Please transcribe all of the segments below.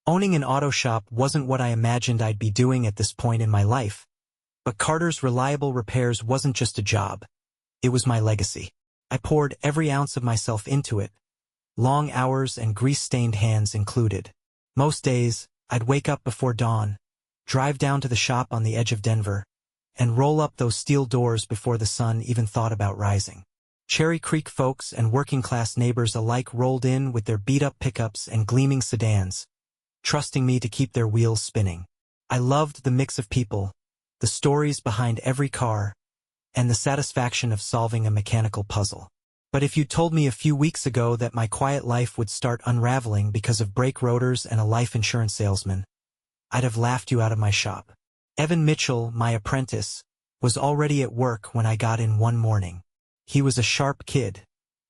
Owning an auto shop wasn't what I imagined I'd be doing at this point in my life, but Carter's Reliable Repairs wasn't just a job. It was my legacy. I poured every ounce of myself into it, long hours and grease-stained hands included. Most days, I'd wake up before dawn, drive down to the shop on the edge of Denver, and roll up those steel doors before the sun even thought about rising. Cherry Creek folks and working-class neighbors alike rolled in with their beat-up pickups and gleaming sedans, trusting me to keep their wheels spinning. I loved the mix of people, the stories behind every car, and the satisfaction of solving a mechanical puzzle. But if you'd told me a few weeks ago that my quiet life would start unraveling because of brake rotors and a life insurance salesman, I'd have laughed you out of my shop. Evan Mitchell, my apprentice, was already at work when I got in one morning. He was a sharp kid,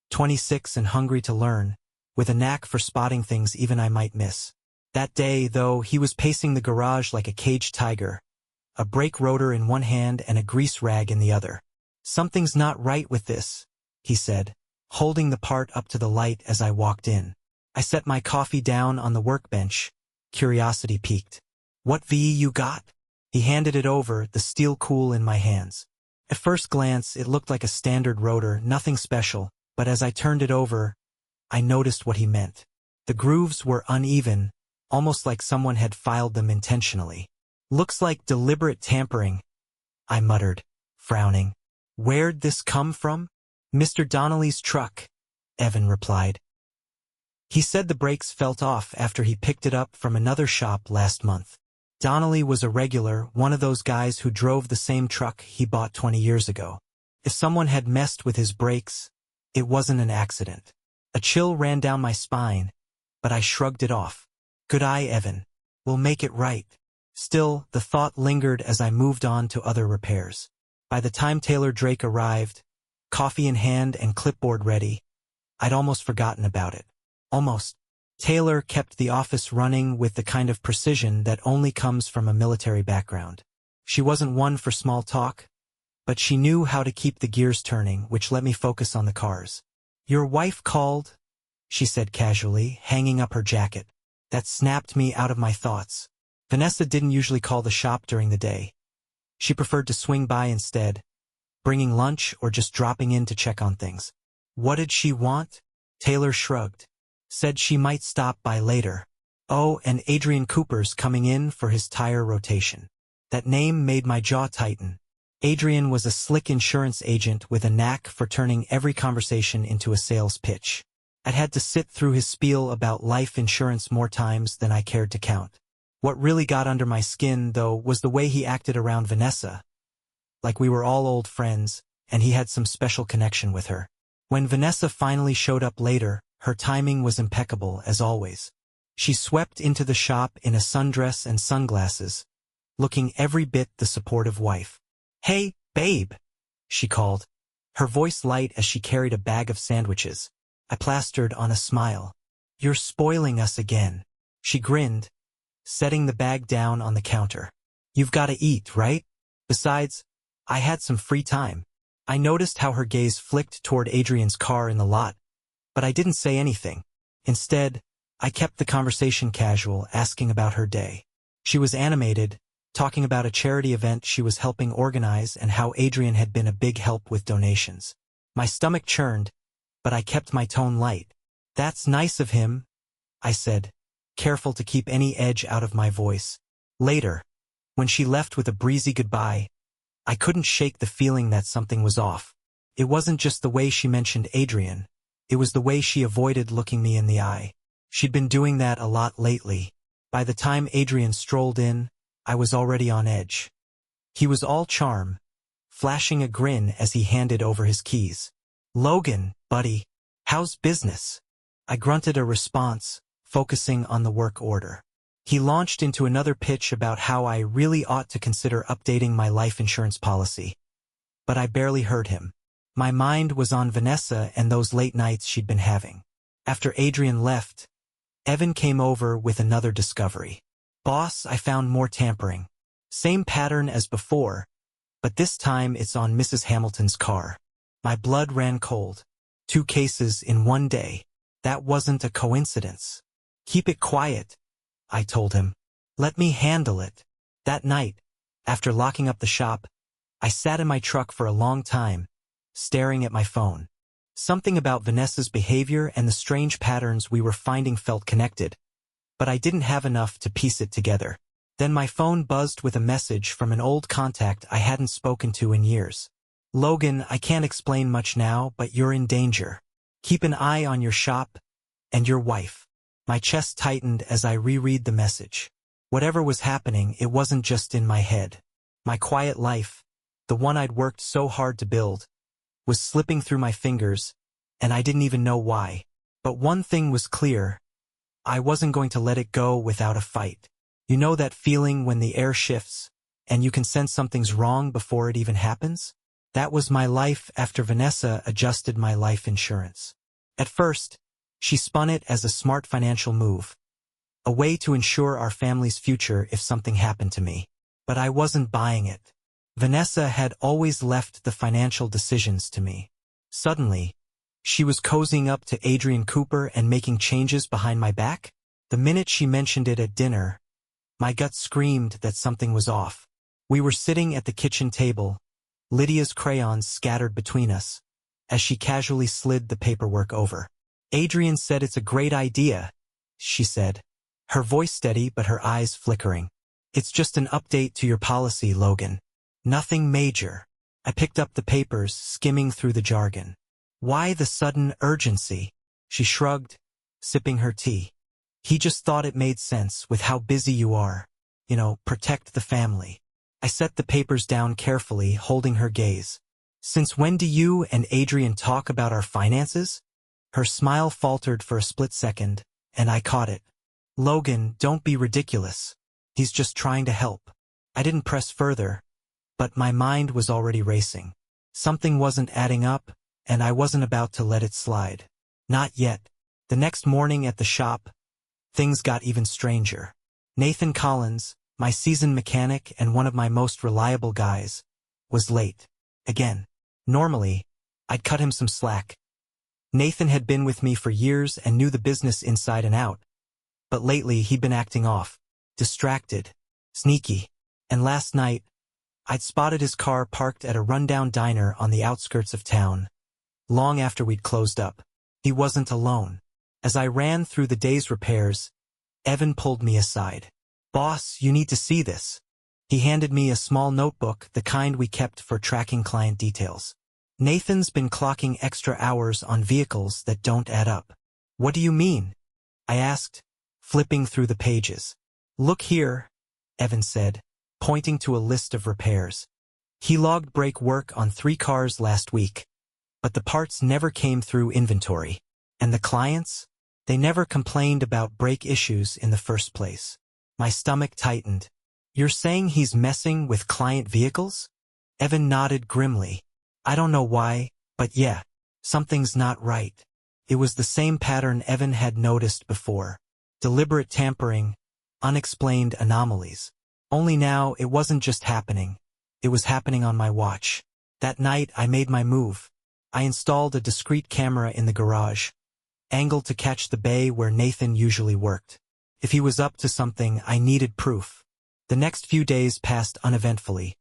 26 and hungry to learn, with a knack for spotting things even I might miss. That day, though, he was pacing the garage like a caged tiger, a brake rotor in one hand and a grease rag in the other. "Something's not right with this," he said, holding the part up to the light as I walked in. I set my coffee down on the workbench, curiosity piqued. "What VE you got?" He handed it over, the steel cool in my hands. At first glance, it looked like a standard rotor, nothing special, but as I turned it over, I noticed what he meant. The grooves were uneven, almost like someone had filed them intentionally. "Looks like deliberate tampering," I muttered, frowning. "Where'd this come from?" "Mr. Donnelly's truck," Evan replied. He said the brakes felt off after he picked it up from another shop last month. Donnelly was a regular, one of those guys who drove the same truck he bought 20 years ago. If someone had messed with his brakes, it wasn't an accident. A chill ran down my spine, but I shrugged it off. "Good eye, Evan. We'll make it right." Still, the thought lingered as I moved on to other repairs. By the time Taylor Drake arrived, coffee in hand and clipboard ready, I'd almost forgotten about it. Almost. Taylor kept the office running with the kind of precision that only comes from a military background. She wasn't one for small talk, but she knew how to keep the gears turning, which let me focus on the cars. "Your wife called," she said casually, hanging up her jacket. That snapped me out of my thoughts. Vanessa didn't usually call the shop during the day. She preferred to swing by instead, bringing lunch or just dropping in to check on things. "What did she want?" Taylor shrugged. "Said she might stop by later. Oh, and Adrian Cooper's coming in for his tire rotation." That name made my jaw tighten. Adrian was a slick insurance agent with a knack for turning every conversation into a sales pitch. I'd had to sit through his spiel about life insurance more times than I cared to count. What really got under my skin, though, was the way he acted around Vanessa. Like we were all old friends, and he had some special connection with her. When Vanessa finally showed up later, her timing was impeccable, as always. She swept into the shop in a sundress and sunglasses, looking every bit the supportive wife. "Hey, babe," she called, her voice light as she carried a bag of sandwiches. I plastered on a smile. "You're spoiling us again." She grinned, setting the bag down on the counter. "You've got to eat, right? Besides, I had some free time." I noticed how her gaze flicked toward Adrian's car in the lot, but I didn't say anything. Instead, I kept the conversation casual, asking about her day. She was animated, talking about a charity event she was helping organize and how Adrian had been a big help with donations. My stomach churned, but I kept my tone light. "That's nice of him," I said, careful to keep any edge out of my voice. Later, when she left with a breezy goodbye, I couldn't shake the feeling that something was off. It wasn't just the way she mentioned Adrian, it was the way she avoided looking me in the eye. She'd been doing that a lot lately. By the time Adrian strolled in, I was already on edge. He was all charm, flashing a grin as he handed over his keys. "Logan, buddy, how's business?" I grunted a response, focusing on the work order. He launched into another pitch about how I really ought to consider updating my life insurance policy. But I barely heard him. My mind was on Vanessa and those late nights she'd been having. After Adrian left, Evan came over with another discovery. "Boss, I found more tampering. Same pattern as before, but this time it's on Mrs. Hamilton's car." My blood ran cold. 2 cases in one day. That wasn't a coincidence. "Keep it quiet," I told him. Let me handle it. That night, after locking up the shop, I sat in my truck for a long time, staring at my phone. Something about Vanessa's behavior and the strange patterns we were finding felt connected, but I didn't have enough to piece it together. Then my phone buzzed with a message from an old contact I hadn't spoken to in years. Logan, I can't explain much now, but you're in danger. Keep an eye on your shop and your wife. My chest tightened as I reread the message. Whatever was happening, it wasn't just in my head. My quiet life, the one I'd worked so hard to build, was slipping through my fingers, and I didn't even know why. But one thing was clear. I wasn't going to let it go without a fight. You know that feeling when the air shifts, and you can sense something's wrong before it even happens? That was my life after Vanessa adjusted my life insurance. At first, she spun it as a smart financial move, a way to ensure our family's future if something happened to me. But I wasn't buying it. Vanessa had always left the financial decisions to me. Suddenly, she was cozying up to Adrian Cooper and making changes behind my back? The minute she mentioned it at dinner, my gut screamed that something was off. We were sitting at the kitchen table, Lydia's crayons scattered between us, as she casually slid the paperwork over. Adrian said it's a great idea, she said, her voice steady but her eyes flickering. It's just an update to your policy, Logan. Nothing major. I picked up the papers, skimming through the jargon. Why the sudden urgency? She shrugged, sipping her tea. He just thought it made sense with how busy you are. Protect the family. I set the papers down carefully, holding her gaze. Since when do you and Adrian talk about our finances? Her smile faltered for a split second, and I caught it. Logan, don't be ridiculous. He's just trying to help. I didn't press further, but my mind was already racing. Something wasn't adding up, and I wasn't about to let it slide. Not yet. The next morning at the shop, things got even stranger. Nathan Collins, my seasoned mechanic and one of my most reliable guys, was late. Again. Normally, I'd cut him some slack. Nathan had been with me for years and knew the business inside and out. But lately he'd been acting off, distracted, sneaky. And last night, I'd spotted his car parked at a rundown diner on the outskirts of town, long after we'd closed up. He wasn't alone. As I ran through the day's repairs, Evan pulled me aside. Boss, you need to see this. He handed me a small notebook, the kind we kept for tracking client details. Nathan's been clocking extra hours on vehicles that don't add up. What do you mean? I asked, flipping through the pages. Look here, Evan said, pointing to a list of repairs. He logged brake work on 3 cars last week, but the parts never came through inventory. And the clients? They never complained about brake issues in the first place. My stomach tightened. You're saying he's messing with client vehicles? Evan nodded grimly. I don't know why, but yeah, something's not right. It was the same pattern Evan had noticed before. Deliberate tampering, unexplained anomalies. Only now it wasn't just happening. It was happening on my watch. That night I made my move. I installed a discreet camera in the garage, angled to catch the bay where Nathan usually worked. If he was up to something, I needed proof. The next few days passed uneventfully,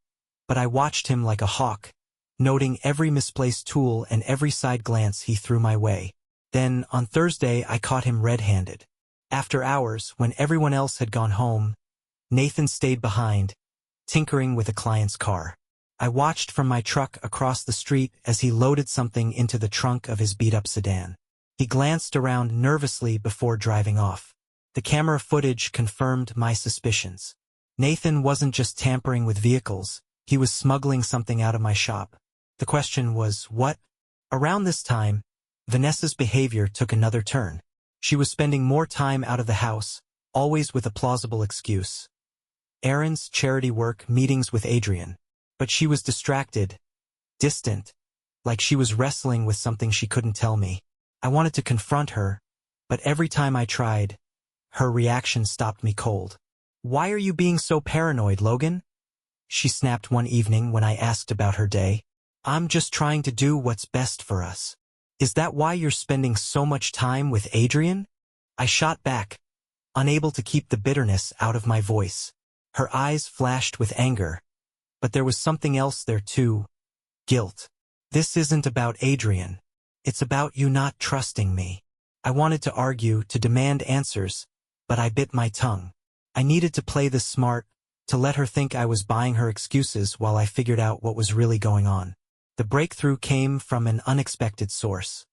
but I watched him like a hawk, noting every misplaced tool and every side glance he threw my way. Then, on Thursday, I caught him red-handed. After hours, when everyone else had gone home, Nathan stayed behind, tinkering with a client's car. I watched from my truck across the street as he loaded something into the trunk of his beat-up sedan. He glanced around nervously before driving off. The camera footage confirmed my suspicions. Nathan wasn't just tampering with vehicles, he was smuggling something out of my shop. The question was, what? Around this time, Vanessa's behavior took another turn. She was spending more time out of the house, always with a plausible excuse. Errands, charity work, meetings with Adrian. But she was distracted, distant, like she was wrestling with something she couldn't tell me. I wanted to confront her, but every time I tried, her reaction stopped me cold. Why are you being so paranoid, Logan? She snapped one evening when I asked about her day. I'm just trying to do what's best for us. Is that why you're spending so much time with Adrian? I shot back, unable to keep the bitterness out of my voice. Her eyes flashed with anger, but there was something else there too. Guilt. This isn't about Adrian. It's about you not trusting me. I wanted to argue, to demand answers, but I bit my tongue. I needed to play this smart, to let her think I was buying her excuses while I figured out what was really going on. The breakthrough came from an unexpected source.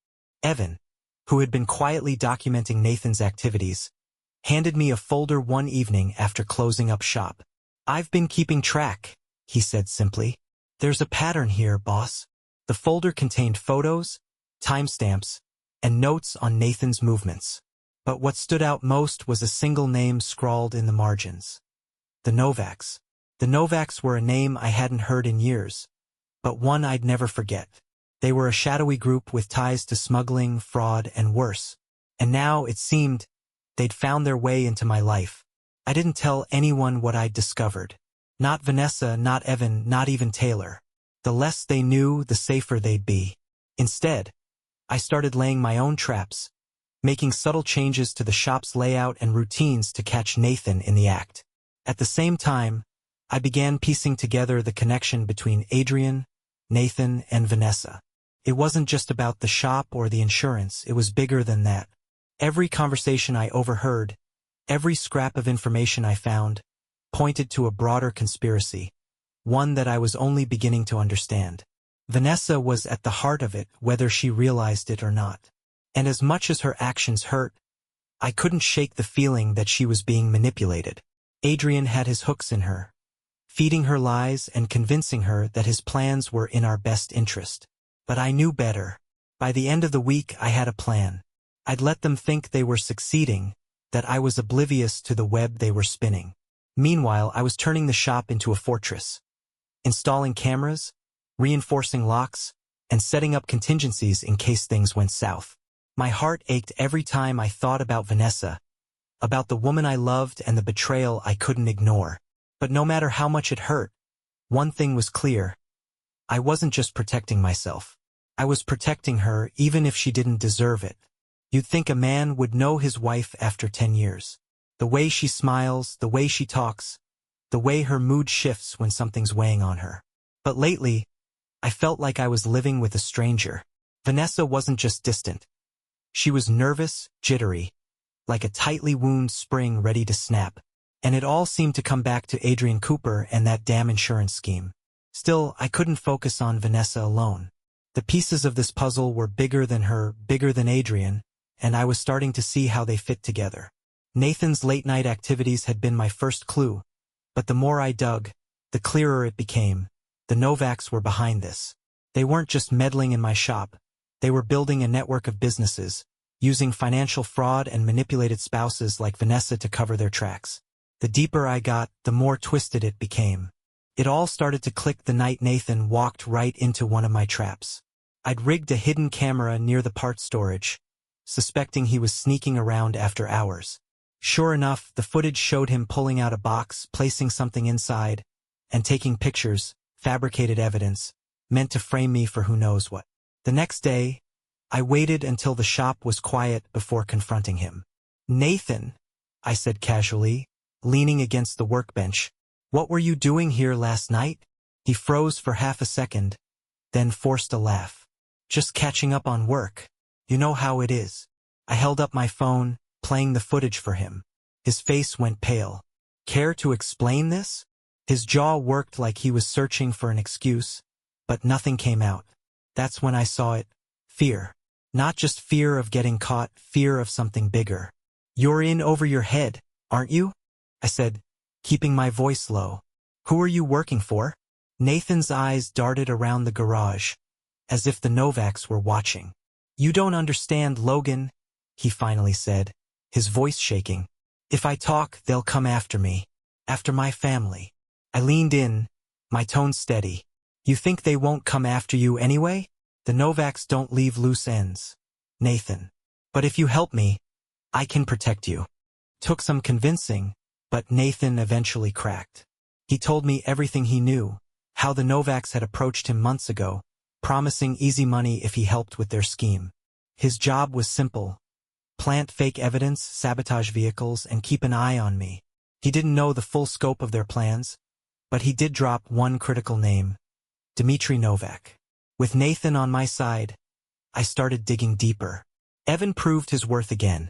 Evan, who had been quietly documenting Nathan's activities, handed me a folder one evening after closing up shop. "I've been keeping track," he said simply. "There's a pattern here, boss." The folder contained photos, timestamps, and notes on Nathan's movements. But what stood out most was a single name scrawled in the margins. The Novaks. The Novaks were a name I hadn't heard in years, but one I'd never forget. They were a shadowy group with ties to smuggling, fraud, and worse. And now, it seemed, they'd found their way into my life. I didn't tell anyone what I'd discovered. Not Vanessa, not Evan, not even Taylor. The less they knew, the safer they'd be. Instead, I started laying my own traps, making subtle changes to the shop's layout and routines to catch Nathan in the act. At the same time, I began piecing together the connection between Adrian, Nathan, and Vanessa. It wasn't just about the shop or the insurance, it was bigger than that. Every conversation I overheard, every scrap of information I found, pointed to a broader conspiracy, one that I was only beginning to understand. Vanessa was at the heart of it, whether she realized it or not. And as much as her actions hurt, I couldn't shake the feeling that she was being manipulated. Adrian had his hooks in her, feeding her lies and convincing her that his plans were in our best interest. But I knew better. By the end of the week, I had a plan. I'd let them think they were succeeding, that I was oblivious to the web they were spinning. Meanwhile, I was turning the shop into a fortress, installing cameras, reinforcing locks, and setting up contingencies in case things went south. My heart ached every time I thought about Vanessa, about the woman I loved and the betrayal I couldn't ignore. But no matter how much it hurt, one thing was clear. I wasn't just protecting myself. I was protecting her even if she didn't deserve it. You'd think a man would know his wife after 10 years. The way she smiles, the way she talks, the way her mood shifts when something's weighing on her. But lately, I felt like I was living with a stranger. Vanessa wasn't just distant. She was nervous, jittery, like a tightly wound spring ready to snap. And it all seemed to come back to Adrian Cooper and that damn insurance scheme. Still, I couldn't focus on Vanessa alone. The pieces of this puzzle were bigger than her, bigger than Adrian, and I was starting to see how they fit together. Nathan's late-night activities had been my first clue, but the more I dug, the clearer it became. The Novaks were behind this. They weren't just meddling in my shop. They were building a network of businesses, using financial fraud and manipulated spouses like Vanessa to cover their tracks. The deeper I got, the more twisted it became. It all started to click the night Nathan walked right into one of my traps. I'd rigged a hidden camera near the parts storage, suspecting he was sneaking around after hours. Sure enough, the footage showed him pulling out a box, placing something inside, and taking pictures, fabricated evidence, meant to frame me for who knows what. The next day, I waited until the shop was quiet before confronting him. "Nathan," I said casually, leaning against the workbench, "what were you doing here last night?" He froze for half a second, then forced a laugh. "Just catching up on work. You know how it is." I held up my phone, playing the footage for him. His face went pale. "Care to explain this?" His jaw worked like he was searching for an excuse, but nothing came out. That's when I saw it. Fear. Not just fear of getting caught, fear of something bigger. "You're in over your head, aren't you?" I said, keeping my voice low. "Who are you working for?" Nathan's eyes darted around the garage, as if the Novaks were watching. "You don't understand, Logan," he finally said, his voice shaking. "If I talk, they'll come after me. After my family." I leaned in, my tone steady. "You think they won't come after you anyway? The Novaks don't leave loose ends, Nathan. But if you help me, I can protect you." Took some convincing, but Nathan eventually cracked. He told me everything he knew, how the Novaks had approached him months ago, promising easy money if he helped with their scheme. His job was simple: plant fake evidence, sabotage vehicles, and keep an eye on me. He didn't know the full scope of their plans, but he did drop one critical name: Dmitry Novak. With Nathan on my side, I started digging deeper. Evan proved his worth again,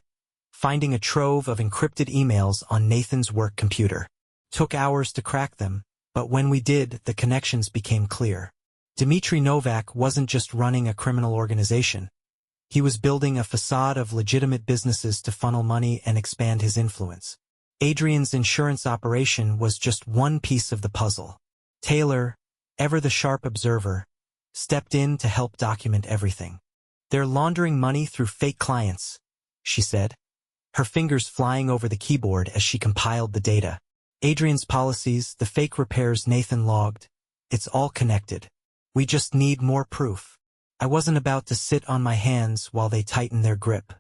finding a trove of encrypted emails on Nathan's work computer. Took hours to crack them, but when we did, the connections became clear. Dmitry Novak wasn't just running a criminal organization. He was building a facade of legitimate businesses to funnel money and expand his influence. Adrian's insurance operation was just one piece of the puzzle. Taylor, ever the sharp observer, stepped in to help document everything. "They're laundering money through fake clients," she said, her fingers flying over the keyboard as she compiled the data. "Adrian's policies, the fake repairs Nathan logged, it's all connected. We just need more proof." I wasn't about to sit on my hands while they tightened their grip.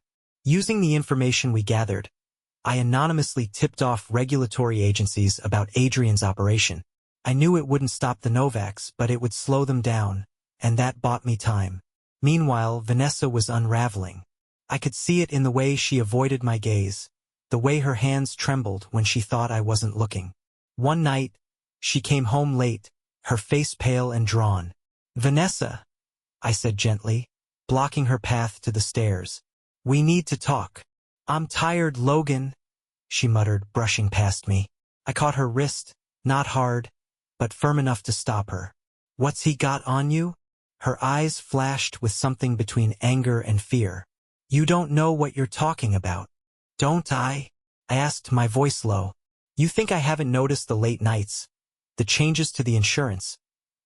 Using the information we gathered, I anonymously tipped off regulatory agencies about Adrian's operation. I knew it wouldn't stop the Novaks, but it would slow them down, and that bought me time. Meanwhile, Vanessa was unraveling. I could see it in the way she avoided my gaze, the way her hands trembled when she thought I wasn't looking. One night, she came home late, her face pale and drawn. "Vanessa," I said gently, blocking her path to the stairs. "We need to talk." "I'm tired, Logan," she muttered, brushing past me. I caught her wrist, not hard, but firm enough to stop her. "What's he got on you?" Her eyes flashed with something between anger and fear. "You don't know what you're talking about." "Don't I?" I asked, my voice low. "You think I haven't noticed the late nights, the changes to the insurance,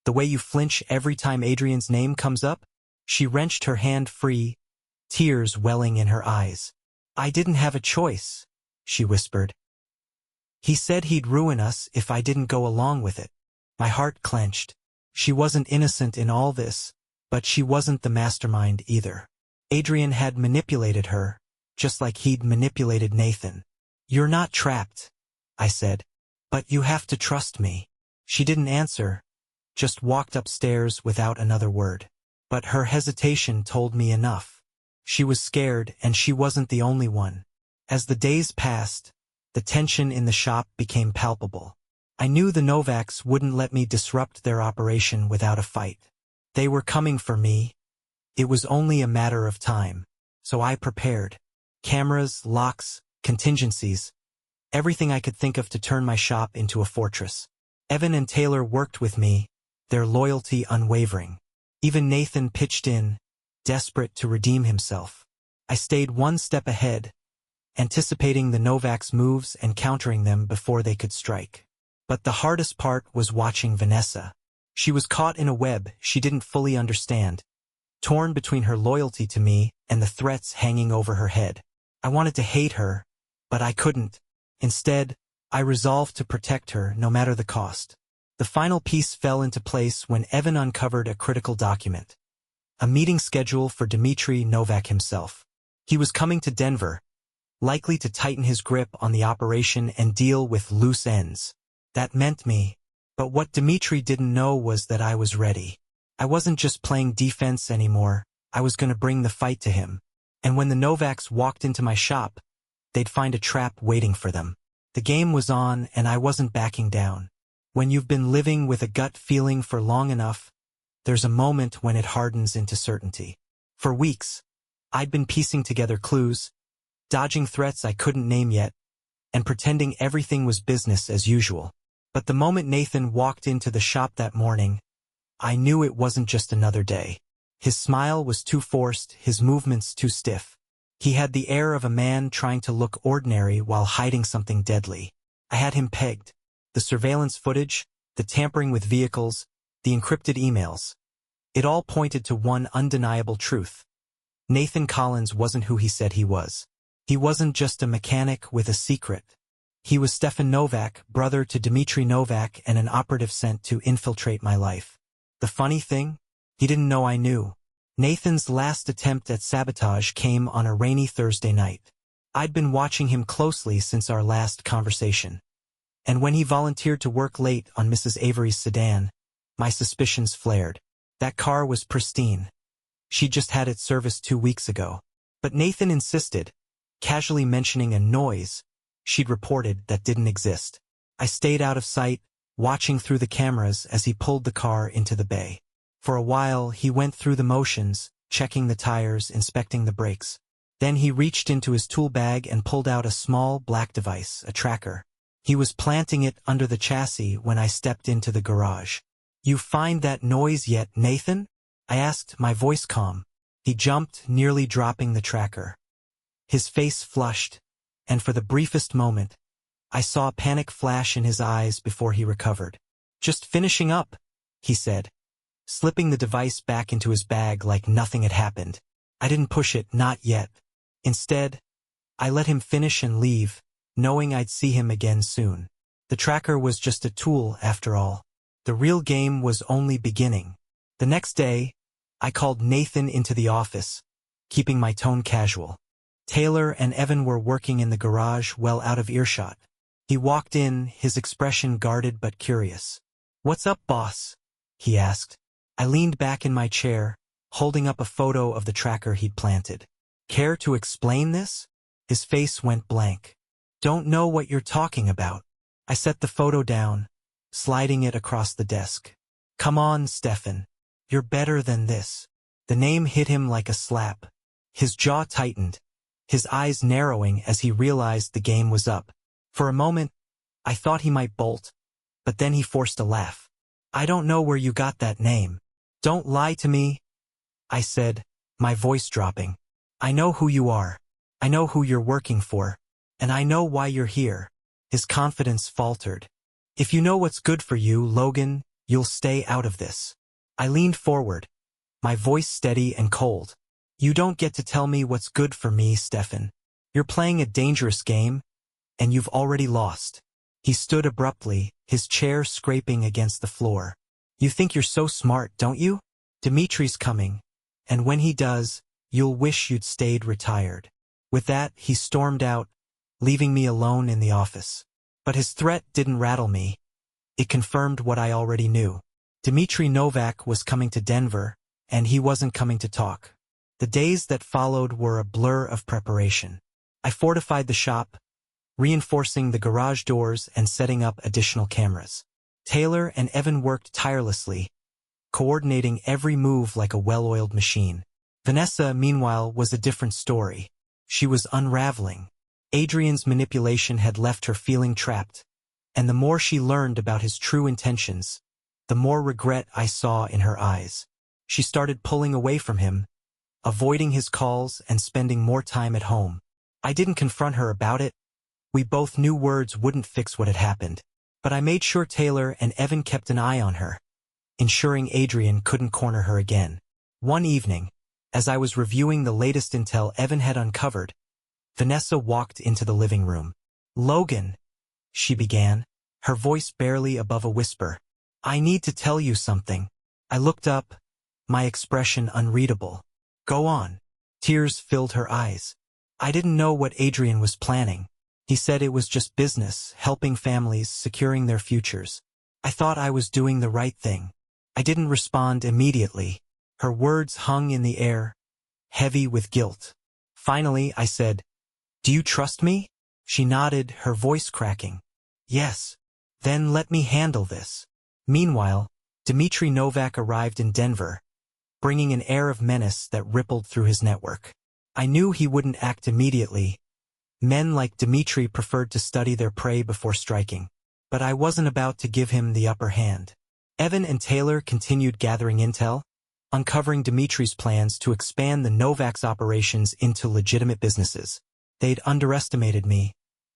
the way you flinch every time Adrian's name comes up?" She wrenched her hand free, tears welling in her eyes. "I didn't have a choice," she whispered. "He said he'd ruin us if I didn't go along with it." My heart clenched. She wasn't innocent in all this, but she wasn't the mastermind either. Adrian had manipulated her, just like he'd manipulated Nathan. "You're not trapped," I said, "but you have to trust me." She didn't answer, just walked upstairs without another word. But her hesitation told me enough. She was scared, and she wasn't the only one. As the days passed, the tension in the shop became palpable. I knew the Novaks wouldn't let me disrupt their operation without a fight. They were coming for me. It was only a matter of time. So I prepared. Cameras, locks, contingencies, everything I could think of to turn my shop into a fortress. Evan and Taylor worked with me, their loyalty unwavering. Even Nathan pitched in, desperate to redeem himself. I stayed one step ahead, anticipating the Novaks' moves and countering them before they could strike. But the hardest part was watching Vanessa. She was caught in a web she didn't fully understand, torn between her loyalty to me and the threats hanging over her head. I wanted to hate her, but I couldn't. Instead, I resolved to protect her no matter the cost. The final piece fell into place when Evan uncovered a critical document. A meeting schedule for Dmitry Novak himself. He was coming to Denver, likely to tighten his grip on the operation and deal with loose ends. That meant me. But what Dmitry didn't know was that I was ready. I wasn't just playing defense anymore, I was going to bring the fight to him. And when the Novaks walked into my shop, they'd find a trap waiting for them. The game was on, and I wasn't backing down. When you've been living with a gut feeling for long enough, there's a moment when it hardens into certainty. For weeks, I'd been piecing together clues, dodging threats I couldn't name yet, and pretending everything was business as usual. But the moment Nathan walked into the shop that morning, I knew it wasn't just another day. His smile was too forced, his movements too stiff. He had the air of a man trying to look ordinary while hiding something deadly. I had him pegged. The surveillance footage, the tampering with vehicles, the encrypted emails. It all pointed to one undeniable truth. Nathan Collins wasn't who he said he was. He wasn't just a mechanic with a secret. He was Stefan Novak, brother to Dmitry Novak, and an operative sent to infiltrate my life. The funny thing? He didn't know I knew. Nathan's last attempt at sabotage came on a rainy Thursday night. I'd been watching him closely since our last conversation. And when he volunteered to work late on Mrs. Avery's sedan, my suspicions flared. That car was pristine. She'd just had it serviced 2 weeks ago. But Nathan insisted. casually mentioning a noise she'd reported that didn't exist. I stayed out of sight, watching through the cameras as he pulled the car into the bay. For a while, he went through the motions, checking the tires, inspecting the brakes. Then he reached into his tool bag and pulled out a small black device, a tracker. He was planting it under the chassis when I stepped into the garage. "You find that noise yet, Nathan?" I asked, my voice calm. He jumped, nearly dropping the tracker. His face flushed, and for the briefest moment, I saw a panic flash in his eyes before he recovered. "Just finishing up," he said, slipping the device back into his bag like nothing had happened. I didn't push it, not yet. Instead, I let him finish and leave, knowing I'd see him again soon. The tracker was just a tool, after all. The real game was only beginning. The next day, I called Nathan into the office, keeping my tone casual. Taylor and Evan were working in the garage, well out of earshot. He walked in, his expression guarded but curious. "What's up, boss?" he asked. I leaned back in my chair, holding up a photo of the tracker he'd planted. "Care to explain this?" His face went blank. "Don't know what you're talking about." I set the photo down, sliding it across the desk. "Come on, Stefan. You're better than this." The name hit him like a slap. His jaw tightened, his eyes narrowing as he realized the game was up. For a moment, I thought he might bolt, but then he forced a laugh. "I don't know where you got that name." "Don't lie to me," I said, my voice dropping. "I know who you are. I know who you're working for. And I know why you're here." His confidence faltered. "If you know what's good for you, Logan, you'll stay out of this." I leaned forward, my voice steady and cold. "You don't get to tell me what's good for me, Stefan. You're playing a dangerous game, and you've already lost." He stood abruptly, his chair scraping against the floor. "You think you're so smart, don't you? Dimitri's coming, and when he does, you'll wish you'd stayed retired." With that, he stormed out, leaving me alone in the office. But his threat didn't rattle me. It confirmed what I already knew. Dmitri Novak was coming to Denver, and he wasn't coming to talk. The days that followed were a blur of preparation. I fortified the shop, reinforcing the garage doors and setting up additional cameras. Taylor and Evan worked tirelessly, coordinating every move like a well-oiled machine. Vanessa, meanwhile, was a different story. She was unraveling. Adrian's manipulation had left her feeling trapped, and the more she learned about his true intentions, the more regret I saw in her eyes. She started pulling away from him, avoiding his calls and spending more time at home. I didn't confront her about it. We both knew words wouldn't fix what had happened. But I made sure Taylor and Evan kept an eye on her, ensuring Adrian couldn't corner her again. One evening, as I was reviewing the latest intel Evan had uncovered, Vanessa walked into the living room. "Logan," she began, her voice barely above a whisper. "I need to tell you something." I looked up, my expression unreadable. "Go on." Tears filled her eyes. I didn't know what Adrian was planning. He said it was just business, helping families, securing their futures. I thought I was doing the right thing. I didn't respond immediately. Her words hung in the air, heavy with guilt. Finally, I said, "Do you trust me?" She nodded, her voice cracking. "Yes." "Then let me handle this." Meanwhile, Dmitri Novak arrived in Denver, bringing an air of menace that rippled through his network. I knew he wouldn't act immediately. Men like Dmitri preferred to study their prey before striking. But I wasn't about to give him the upper hand. Evan and Taylor continued gathering intel, uncovering Dimitri's plans to expand the Novak's operations into legitimate businesses. They'd underestimated me,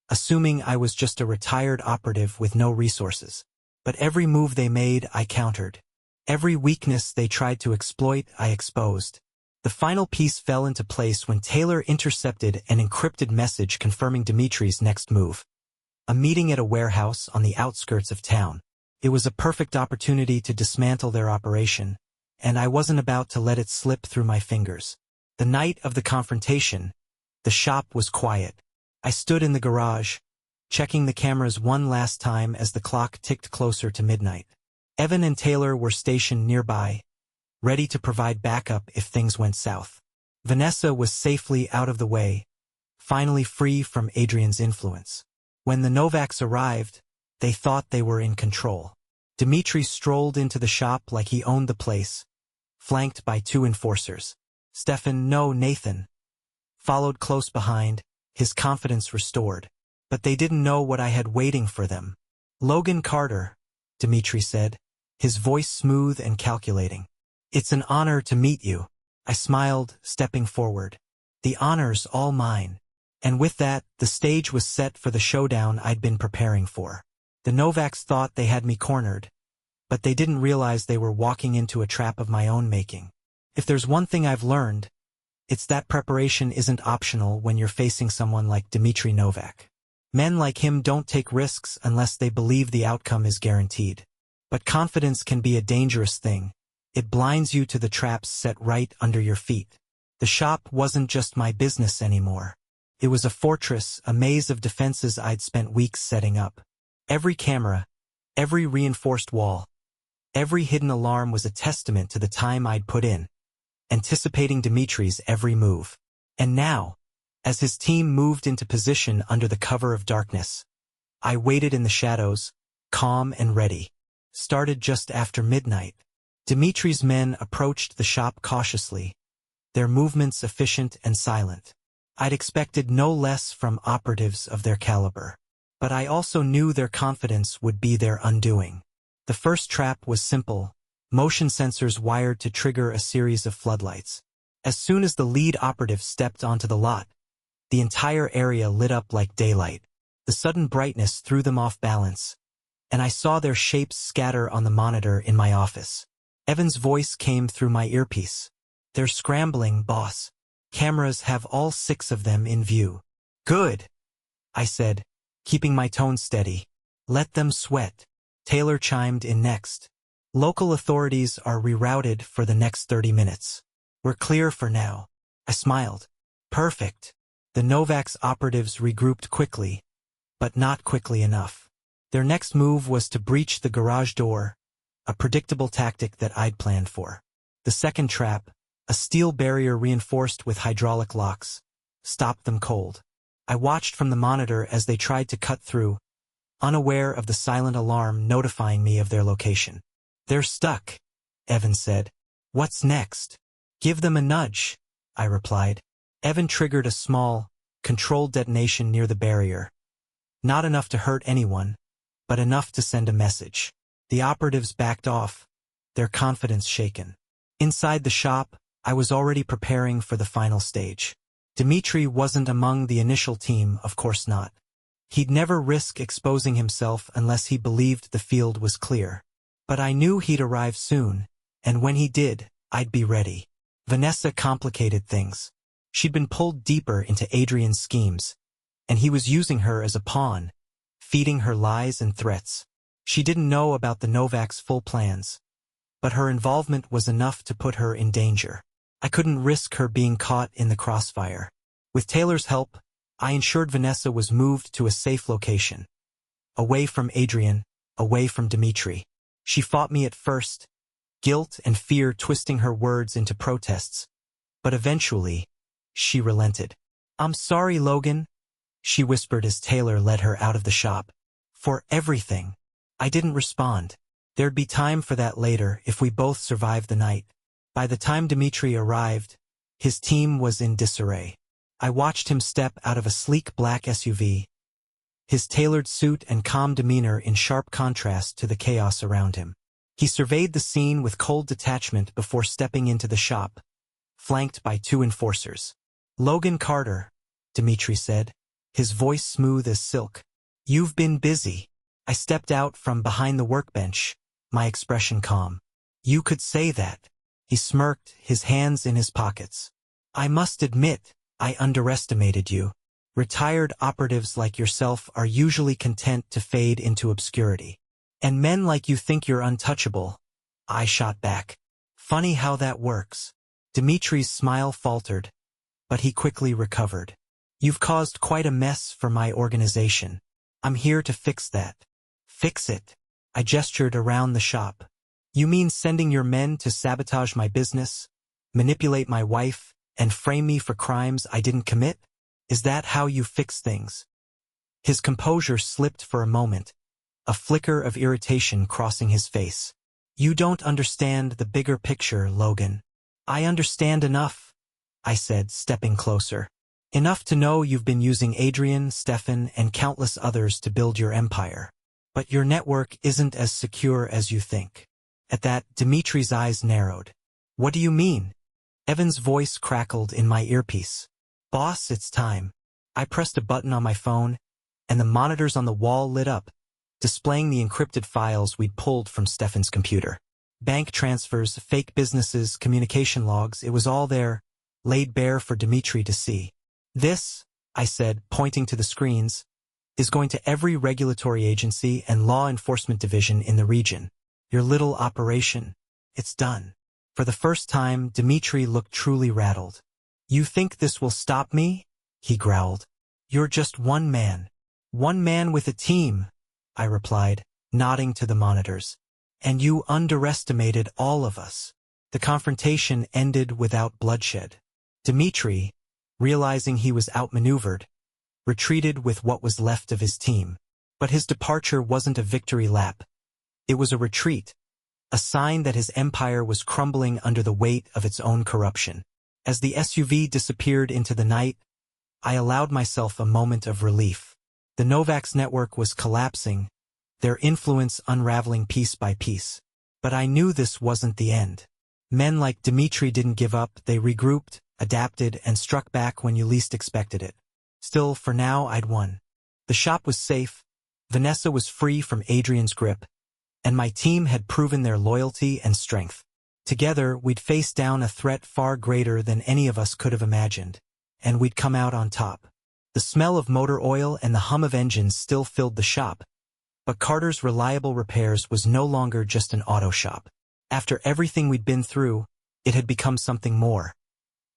assuming I was just a retired operative with no resources. But every move they made, I countered. Every weakness they tried to exploit, I exposed. The final piece fell into place when Taylor intercepted an encrypted message confirming Dimitri's next move. A meeting at a warehouse on the outskirts of town. It was a perfect opportunity to dismantle their operation, and I wasn't about to let it slip through my fingers. The night of the confrontation, the shop was quiet. I stood in the garage, checking the cameras one last time as the clock ticked closer to midnight. Evan and Taylor were stationed nearby, ready to provide backup if things went south. Vanessa was safely out of the way, finally free from Adrian's influence. When the Novaks arrived, they thought they were in control. Dmitri strolled into the shop like he owned the place, flanked by 2 enforcers. Stefan, no, Nathan, followed close behind, his confidence restored. But they didn't know what I had waiting for them. Logan Carter, Dmitri said, his voice smooth and calculating. It's an honor to meet you. I smiled, stepping forward. The honor's all mine. And with that, the stage was set for the showdown I'd been preparing for. The Novaks thought they had me cornered, but they didn't realize they were walking into a trap of my own making. If there's one thing I've learned, it's that preparation isn't optional when you're facing someone like Dmitri Novak. Men like him don't take risks unless they believe the outcome is guaranteed. But confidence can be a dangerous thing. It blinds you to the traps set right under your feet. The shop wasn't just my business anymore. It was a fortress, a maze of defenses I'd spent weeks setting up. Every camera, every reinforced wall, every hidden alarm was a testament to the time I'd put in, anticipating Dmitri's every move. And now, as his team moved into position under the cover of darkness, I waited in the shadows, calm and ready. Started just after midnight. Dmitri's men approached the shop cautiously, their movements efficient and silent. I'd expected no less from operatives of their caliber. But I also knew their confidence would be their undoing. The first trap was simple, motion sensors wired to trigger a series of floodlights. As soon as the lead operative stepped onto the lot, the entire area lit up like daylight. The sudden brightness threw them off balance, and I saw their shapes scatter on the monitor in my office. Evan's voice came through my earpiece. They're scrambling, boss. Cameras have all 6 of them in view. Good, I said, keeping my tone steady. Let them sweat. Taylor chimed in next. Local authorities are rerouted for the next 30 minutes. We're clear for now. I smiled. Perfect. The Novaks operatives regrouped quickly, but not quickly enough. Their next move was to breach the garage door, a predictable tactic that I'd planned for. The second trap, a steel barrier reinforced with hydraulic locks, stopped them cold. I watched from the monitor as they tried to cut through, unaware of the silent alarm notifying me of their location. They're stuck, Evan said. What's next? Give them a nudge, I replied. Evan triggered a small, controlled detonation near the barrier. Not enough to hurt anyone, but enough to send a message. The operatives backed off, their confidence shaken. Inside the shop, I was already preparing for the final stage. Dmitri wasn't among the initial team, of course not. He'd never risk exposing himself unless he believed the field was clear. But I knew he'd arrive soon, and when he did, I'd be ready. Vanessa complicated things. She'd been pulled deeper into Adrian's schemes, and he was using her as a pawn, feeding her lies and threats. She didn't know about the Novaks' full plans, but her involvement was enough to put her in danger. I couldn't risk her being caught in the crossfire. With Taylor's help, I ensured Vanessa was moved to a safe location. Away from Adrian, away from Dmitri. She fought me at first, guilt and fear twisting her words into protests. But eventually, she relented. I'm sorry, Logan, she whispered as Taylor led her out of the shop. For everything. I didn't respond. There'd be time for that later if we both survived the night. By the time Dmitri arrived, his team was in disarray. I watched him step out of a sleek black SUV, his tailored suit and calm demeanor in sharp contrast to the chaos around him. He surveyed the scene with cold detachment before stepping into the shop, flanked by 2 enforcers. Logan Carter, Dmitri said, his voice smooth as silk. You've been busy. I stepped out from behind the workbench, my expression calm. You could say that. He smirked, his hands in his pockets. I must admit, I underestimated you. Retired operatives like yourself are usually content to fade into obscurity. And men like you think you're untouchable. I shot back. Funny how that works. Dmitri's smile faltered, but he quickly recovered. You've caused quite a mess for my organization. I'm here to fix that. Fix it. I gestured around the shop. You mean sending your men to sabotage my business, manipulate my wife, and frame me for crimes I didn't commit? Is that how you fix things? His composure slipped for a moment, a flicker of irritation crossing his face. You don't understand the bigger picture, Logan. I understand enough, I said, stepping closer. Enough to know you've been using Adrian, Stefan, and countless others to build your empire. But your network isn't as secure as you think. At that, Dimitri's eyes narrowed. What do you mean? Evan's voice crackled in my earpiece. Boss, it's time. I pressed a button on my phone, and the monitors on the wall lit up, displaying the encrypted files we'd pulled from Stefan's computer. Bank transfers, fake businesses, communication logs, it was all there, laid bare for Dimitri to see. This, I said, pointing to the screens, is going to every regulatory agency and law enforcement division in the region. Your little operation, it's done. For the first time, Dimitri looked truly rattled. You think this will stop me? He growled. You're just one man. One man with a team, I replied, nodding to the monitors. And you underestimated all of us. The confrontation ended without bloodshed. Dimitri, realizing he was outmaneuvered, retreated with what was left of his team. But his departure wasn't a victory lap. It was a retreat, a sign that his empire was crumbling under the weight of its own corruption. As the SUV disappeared into the night, I allowed myself a moment of relief. The Novak's network was collapsing, their influence unraveling piece by piece. But I knew this wasn't the end. Men like Dimitri didn't give up, they regrouped, adapted, and struck back when you least expected it. Still, for now, I'd won. The shop was safe, Vanessa was free from Adrian's grip, and my team had proven their loyalty and strength. Together, we'd face down a threat far greater than any of us could have imagined, and we'd come out on top. The smell of motor oil and the hum of engines still filled the shop, but Carter's Reliable Repairs was no longer just an auto shop. After everything we'd been through, it had become something more.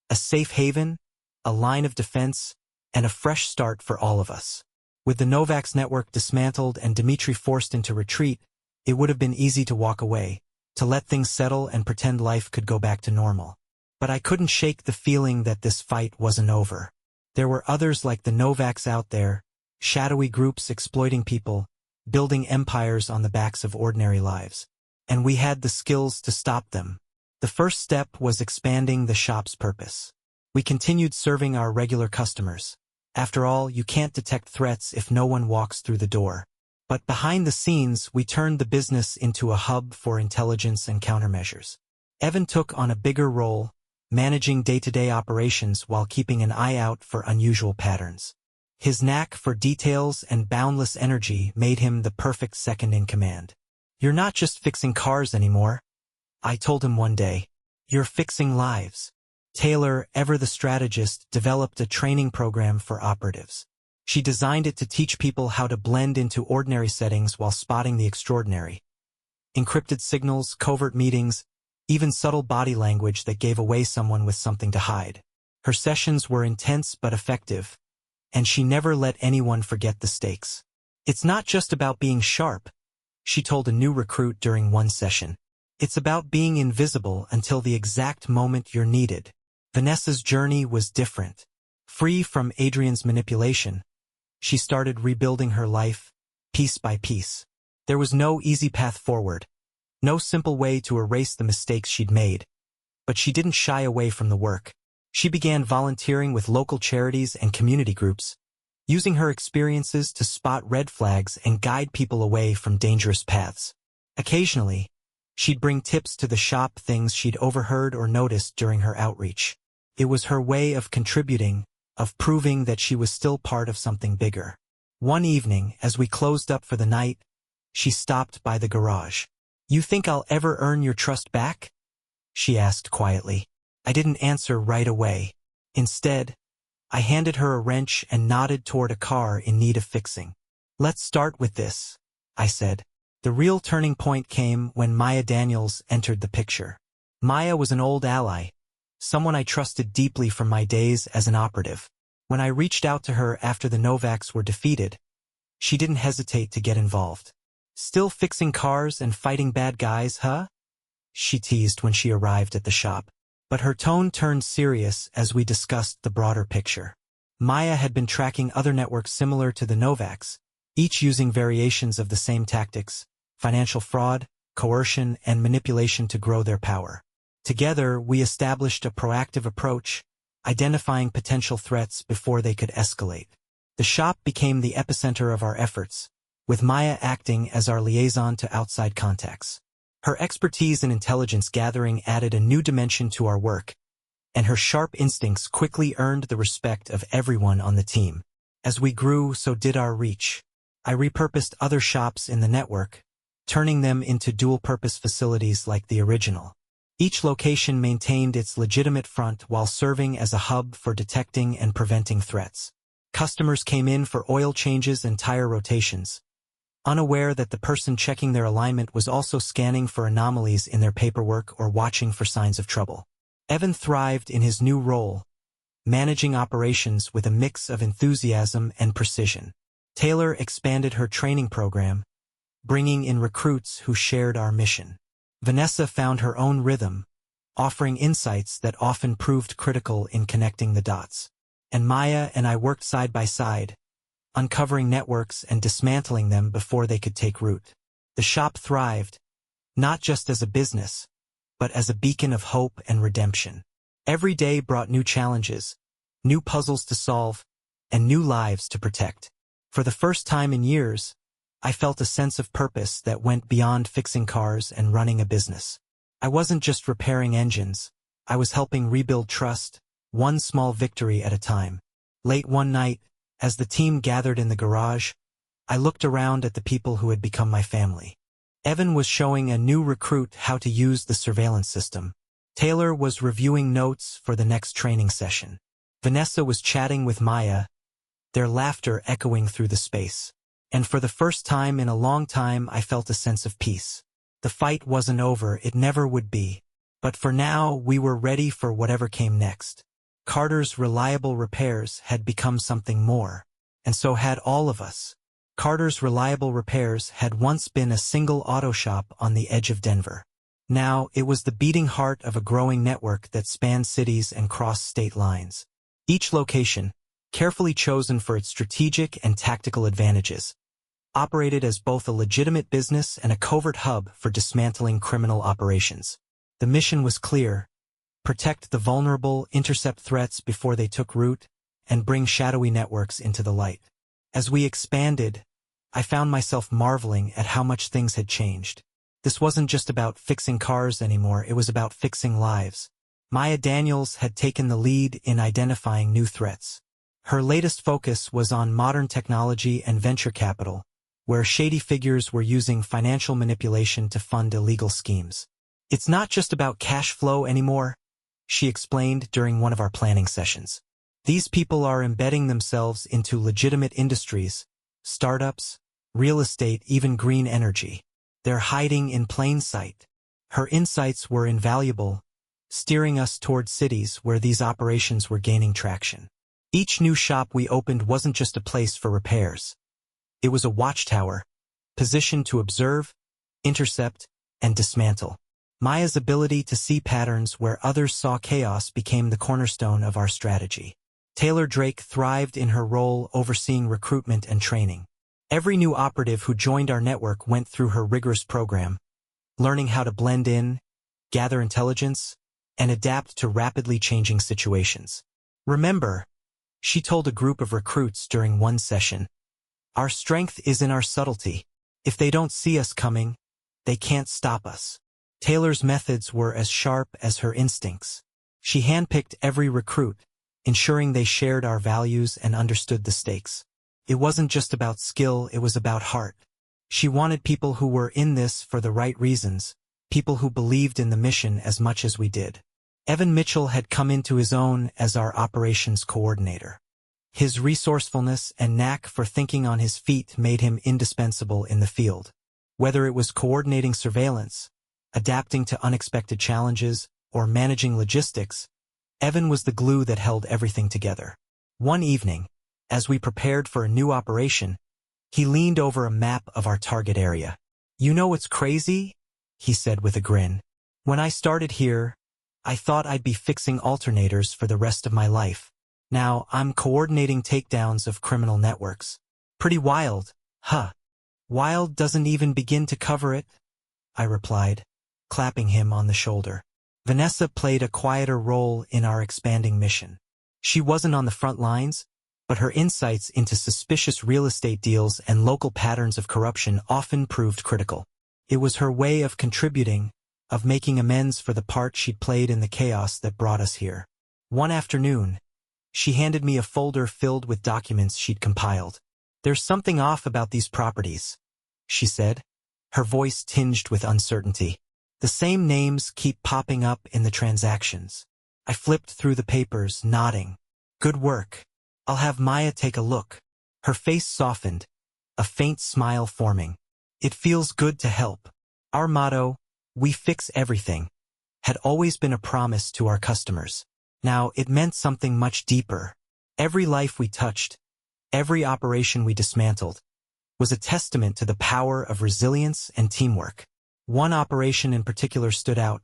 A safe haven, a line of defense, and a fresh start for all of us. With the Novak's network dismantled and Dimitri forced into retreat, it would have been easy to walk away, to let things settle and pretend life could go back to normal. But I couldn't shake the feeling that this fight wasn't over. There were others like the Novaks out there, shadowy groups exploiting people, building empires on the backs of ordinary lives. And we had the skills to stop them. The first step was expanding the shop's purpose. We continued serving our regular customers. After all, you can't detect threats if no one walks through the door. But behind the scenes, we turned the business into a hub for intelligence and countermeasures. Evan took on a bigger role, managing day-to-day operations while keeping an eye out for unusual patterns. His knack for details and boundless energy made him the perfect second-in-command. You're not just fixing cars anymore, I told him one day. You're fixing lives. Taylor, ever the strategist, developed a training program for operatives. She designed it to teach people how to blend into ordinary settings while spotting the extraordinary. Encrypted signals, covert meetings, even subtle body language that gave away someone with something to hide. Her sessions were intense but effective, and she never let anyone forget the stakes. It's not just about being sharp, she told a new recruit during one session. It's about being invisible until the exact moment you're needed. Vanessa's journey was different. Free from Adrian's manipulation, she started rebuilding her life, piece by piece. There was no easy path forward, no simple way to erase the mistakes she'd made. But she didn't shy away from the work. She began volunteering with local charities and community groups, using her experiences to spot red flags and guide people away from dangerous paths. Occasionally, she'd bring tips to the shop, things she'd overheard or noticed during her outreach. It was her way of contributing, of proving that she was still part of something bigger. One evening, as we closed up for the night, she stopped by the garage. You think I'll ever earn your trust back? She asked quietly. I didn't answer right away. Instead, I handed her a wrench and nodded toward a car in need of fixing. Let's start with this, I said. The real turning point came when Maya Daniels entered the picture. Maya was an old ally, someone I trusted deeply from my days as an operative. When I reached out to her after the Novaks were defeated, she didn't hesitate to get involved. Still fixing cars and fighting bad guys, huh? She teased when she arrived at the shop. But her tone turned serious as we discussed the broader picture. Maya had been tracking other networks similar to the Novaks, each using variations of the same tactics: financial fraud, coercion, and manipulation to grow their power. Together, we established a proactive approach, identifying potential threats before they could escalate. The shop became the epicenter of our efforts, with Maya acting as our liaison to outside contacts. Her expertise in intelligence gathering added a new dimension to our work, and her sharp instincts quickly earned the respect of everyone on the team. As we grew, so did our reach. I repurposed other shops in the network, turning them into dual-purpose facilities like the original. Each location maintained its legitimate front while serving as a hub for detecting and preventing threats. Customers came in for oil changes and tire rotations, unaware that the person checking their alignment was also scanning for anomalies in their paperwork or watching for signs of trouble. Evan thrived in his new role, managing operations with a mix of enthusiasm and precision. Taylor expanded her training program, bringing in recruits who shared our mission. Vanessa found her own rhythm, offering insights that often proved critical in connecting the dots. And Maya and I worked side by side, uncovering networks and dismantling them before they could take root. The shop thrived, not just as a business, but as a beacon of hope and redemption. Every day brought new challenges, new puzzles to solve, and new lives to protect. For the first time in years, I felt a sense of purpose that went beyond fixing cars and running a business. I wasn't just repairing engines, I was helping rebuild trust, one small victory at a time. Late one night, as the team gathered in the garage, I looked around at the people who had become my family. Evan was showing a new recruit how to use the surveillance system. Taylor was reviewing notes for the next training session. Vanessa was chatting with Maya, their laughter echoing through the space. And for the first time in a long time, I felt a sense of peace. The fight wasn't over, it never would be. But for now, we were ready for whatever came next. Carter's Reliable Repairs had become something more, and so had all of us. Carter's Reliable Repairs had once been a single auto shop on the edge of Denver. Now, it was the beating heart of a growing network that spanned cities and crossed state lines. Each location, carefully chosen for its strategic and tactical advantages, operated as both a legitimate business and a covert hub for dismantling criminal operations. The mission was clear: protect the vulnerable, intercept threats before they took root, and bring shadowy networks into the light. As we expanded, I found myself marveling at how much things had changed. This wasn't just about fixing cars anymore, it was about fixing lives. Maya Daniels had taken the lead in identifying new threats. Her latest focus was on modern technology and venture capital, where shady figures were using financial manipulation to fund illegal schemes. It's not just about cash flow anymore, she explained during one of our planning sessions. These people are embedding themselves into legitimate industries, startups, real estate, even green energy. They're hiding in plain sight. Her insights were invaluable, steering us towards cities where these operations were gaining traction. Each new shop we opened wasn't just a place for repairs. It was a watchtower, positioned to observe, intercept, and dismantle. Maya's ability to see patterns where others saw chaos became the cornerstone of our strategy. Taylor Drake thrived in her role overseeing recruitment and training. Every new operative who joined our network went through her rigorous program, learning how to blend in, gather intelligence, and adapt to rapidly changing situations. Remember, she told a group of recruits during one session, our strength is in our subtlety. If they don't see us coming, they can't stop us. Taylor's methods were as sharp as her instincts. She handpicked every recruit, ensuring they shared our values and understood the stakes. It wasn't just about skill, it was about heart. She wanted people who were in this for the right reasons, people who believed in the mission as much as we did. Evan Mitchell had come into his own as our operations coordinator. His resourcefulness and knack for thinking on his feet made him indispensable in the field. Whether it was coordinating surveillance, adapting to unexpected challenges, or managing logistics, Evan was the glue that held everything together. One evening, as we prepared for a new operation, he leaned over a map of our target area. "You know what's crazy?" he said with a grin. "When I started here, I thought I'd be fixing alternators for the rest of my life. Now I'm coordinating takedowns of criminal networks. Pretty wild, huh? Wild doesn't even begin to cover it, I replied, clapping him on the shoulder. Vanessa played a quieter role in our expanding mission. She wasn't on the front lines, but her insights into suspicious real estate deals and local patterns of corruption often proved critical. It was her way of contributing, of making amends for the part she'd played in the chaos that brought us here. One afternoon, she handed me a folder filled with documents she'd compiled. "There's something off about these properties," she said, her voice tinged with uncertainty. "The same names keep popping up in the transactions." I flipped through the papers, nodding. "Good work. I'll have Maya take a look." Her face softened, a faint smile forming. "It feels good to help." Our motto, "We fix everything," had always been a promise to our customers. Now it meant something much deeper. Every life we touched, every operation we dismantled, was a testament to the power of resilience and teamwork. One operation in particular stood out,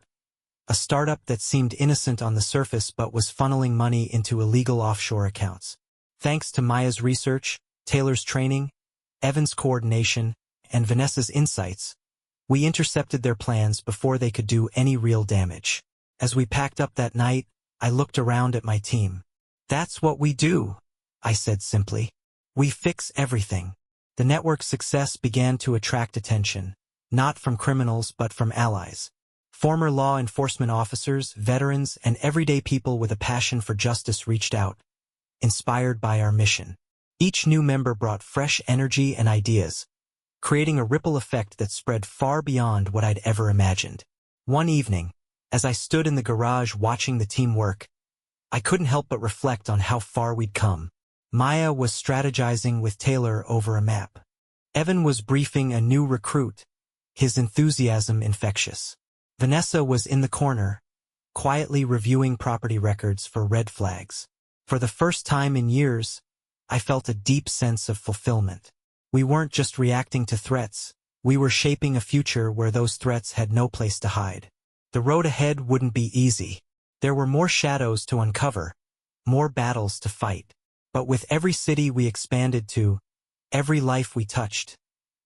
a startup that seemed innocent on the surface but was funneling money into illegal offshore accounts. Thanks to Maya's research, Taylor's training, Evan's coordination, and Vanessa's insights, we intercepted their plans before they could do any real damage. As we packed up that night, I looked around at my team. "That's what we do," I said simply. "We fix everything." The network's success began to attract attention, not from criminals but from allies. Former law enforcement officers, veterans, and everyday people with a passion for justice reached out, inspired by our mission. Each new member brought fresh energy and ideas, creating a ripple effect that spread far beyond what I'd ever imagined. One evening, as I stood in the garage watching the team work, I couldn't help but reflect on how far we'd come. Maya was strategizing with Taylor over a map. Evan was briefing a new recruit, his enthusiasm infectious. Vanessa was in the corner, quietly reviewing property records for red flags. For the first time in years, I felt a deep sense of fulfillment. We weren't just reacting to threats, we were shaping a future where those threats had no place to hide. The road ahead wouldn't be easy. There were more shadows to uncover, more battles to fight. But with every city we expanded to, every life we touched,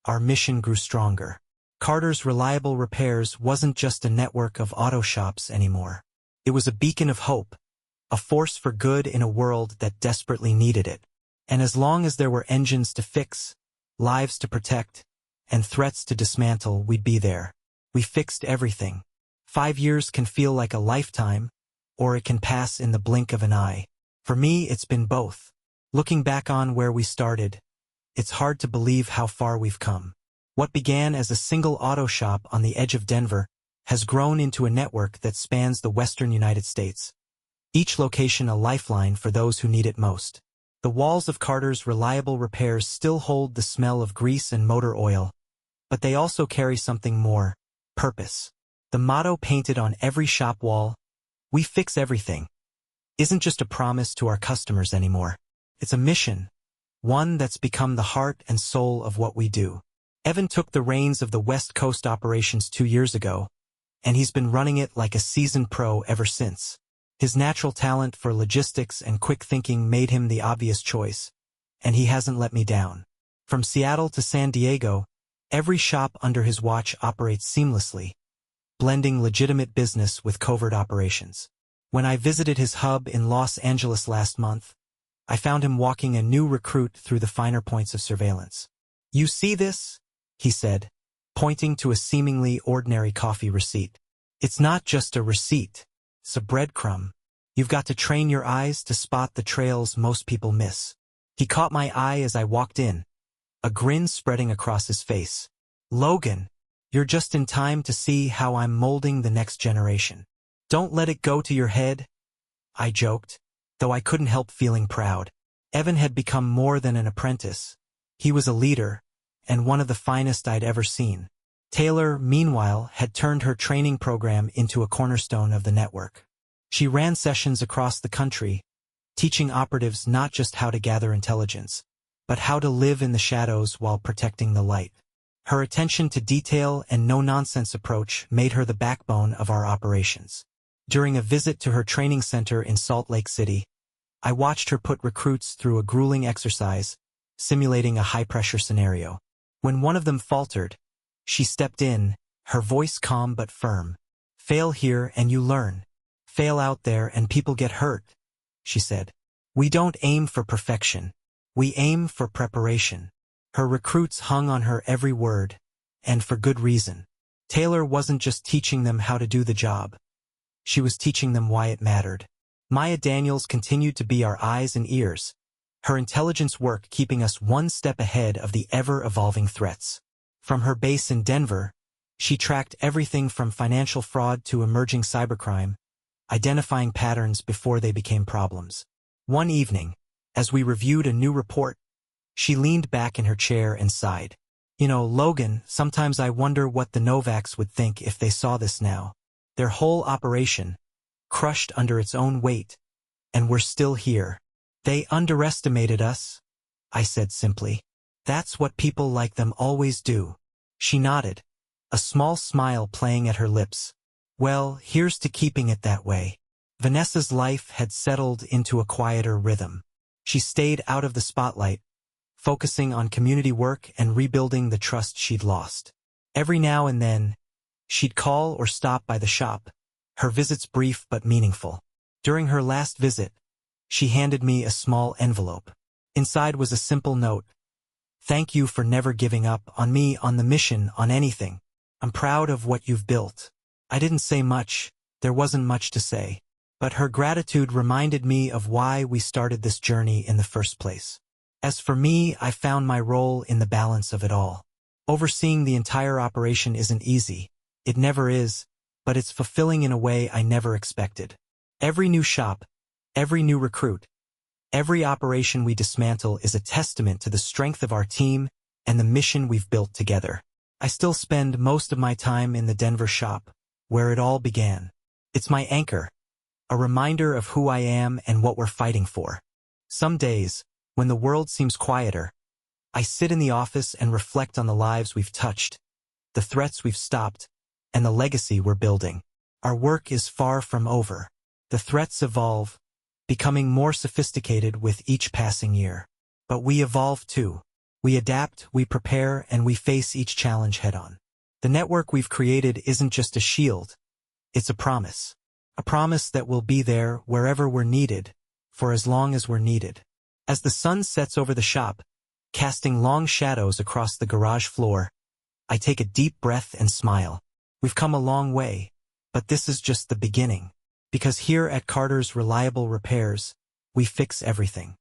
our mission grew stronger. Carter's Reliable Repairs wasn't just a network of auto shops anymore. It was a beacon of hope, a force for good in a world that desperately needed it. And as long as there were engines to fix, lives to protect, and threats to dismantle, we'd be there. We fixed everything. 5 years can feel like a lifetime, or it can pass in the blink of an eye. For me, it's been both. Looking back on where we started, it's hard to believe how far we've come. What began as a single auto shop on the edge of Denver has grown into a network that spans the western United States. Each location a lifeline for those who need it most. The walls of Carter's Reliable Repairs still hold the smell of grease and motor oil, but they also carry something more: purpose. The motto painted on every shop wall, "We fix everything," isn't just a promise to our customers anymore. It's a mission, one that's become the heart and soul of what we do. Evan took the reins of the West Coast operations 2 years ago, and he's been running it like a seasoned pro ever since. His natural talent for logistics and quick thinking made him the obvious choice, and he hasn't let me down. From Seattle to San Diego, every shop under his watch operates seamlessly, blending legitimate business with covert operations. When I visited his hub in Los Angeles last month, I found him walking a new recruit through the finer points of surveillance. "You see this?" he said, pointing to a seemingly ordinary coffee receipt. "It's not just a receipt, it's a breadcrumb. You've got to train your eyes to spot the trails most people miss." He caught my eye as I walked in, a grin spreading across his face. "Logan, you're just in time to see how I'm molding the next generation. Don't let it go to your head," I joked, though I couldn't help feeling proud. Evan had become more than an apprentice. He was a leader, and one of the finest I'd ever seen. Taylor, meanwhile, had turned her training program into a cornerstone of the network. She ran sessions across the country, teaching operatives not just how to gather intelligence, but how to live in the shadows while protecting the light. Her attention to detail and no-nonsense approach made her the backbone of our operations. During a visit to her training center in Salt Lake City, I watched her put recruits through a grueling exercise, simulating a high-pressure scenario. When one of them faltered, she stepped in, her voice calm but firm. "Fail here and you learn. Fail out there and people get hurt," she said. "We don't aim for perfection. We aim for preparation." Her recruits hung on her every word, and for good reason. Taylor wasn't just teaching them how to do the job. She was teaching them why it mattered. Maya Daniels continued to be our eyes and ears, her intelligence work keeping us one step ahead of the ever-evolving threats. From her base in Denver, she tracked everything from financial fraud to emerging cybercrime, identifying patterns before they became problems. One evening, as we reviewed a new report, she leaned back in her chair and sighed. "You know, Logan, sometimes I wonder what the Novaks would think if they saw this now. Their whole operation, crushed under its own weight, and we're still here." "They underestimated us," I said simply. "That's what people like them always do." She nodded, a small smile playing at her lips. "Well, here's to keeping it that way." Vanessa's life had settled into a quieter rhythm. She stayed out of the spotlight, focusing on community work and rebuilding the trust she'd lost. Every now and then, she'd call or stop by the shop, her visits brief but meaningful. During her last visit, she handed me a small envelope. Inside was a simple note. "Thank you for never giving up on me, on the mission, on anything. I'm proud of what you've built." I didn't say much, there wasn't much to say. But her gratitude reminded me of why we started this journey in the first place. As for me, I found my role in the balance of it all. Overseeing the entire operation isn't easy. It never is, but it's fulfilling in a way I never expected. Every new shop, every new recruit, every operation we dismantle is a testament to the strength of our team and the mission we've built together. I still spend most of my time in the Denver shop, where it all began. It's my anchor, a reminder of who I am and what we're fighting for. Some days, when the world seems quieter, I sit in the office and reflect on the lives we've touched, the threats we've stopped, and the legacy we're building. Our work is far from over. The threats evolve, becoming more sophisticated with each passing year. But we evolve too. We adapt, we prepare, and we face each challenge head-on. The network we've created isn't just a shield, it's a promise. A promise that we'll be there wherever we're needed, for as long as we're needed. As the sun sets over the shop, casting long shadows across the garage floor, I take a deep breath and smile. We've come a long way, but this is just the beginning. Because here at Carter's Reliable Repairs, we fix everything.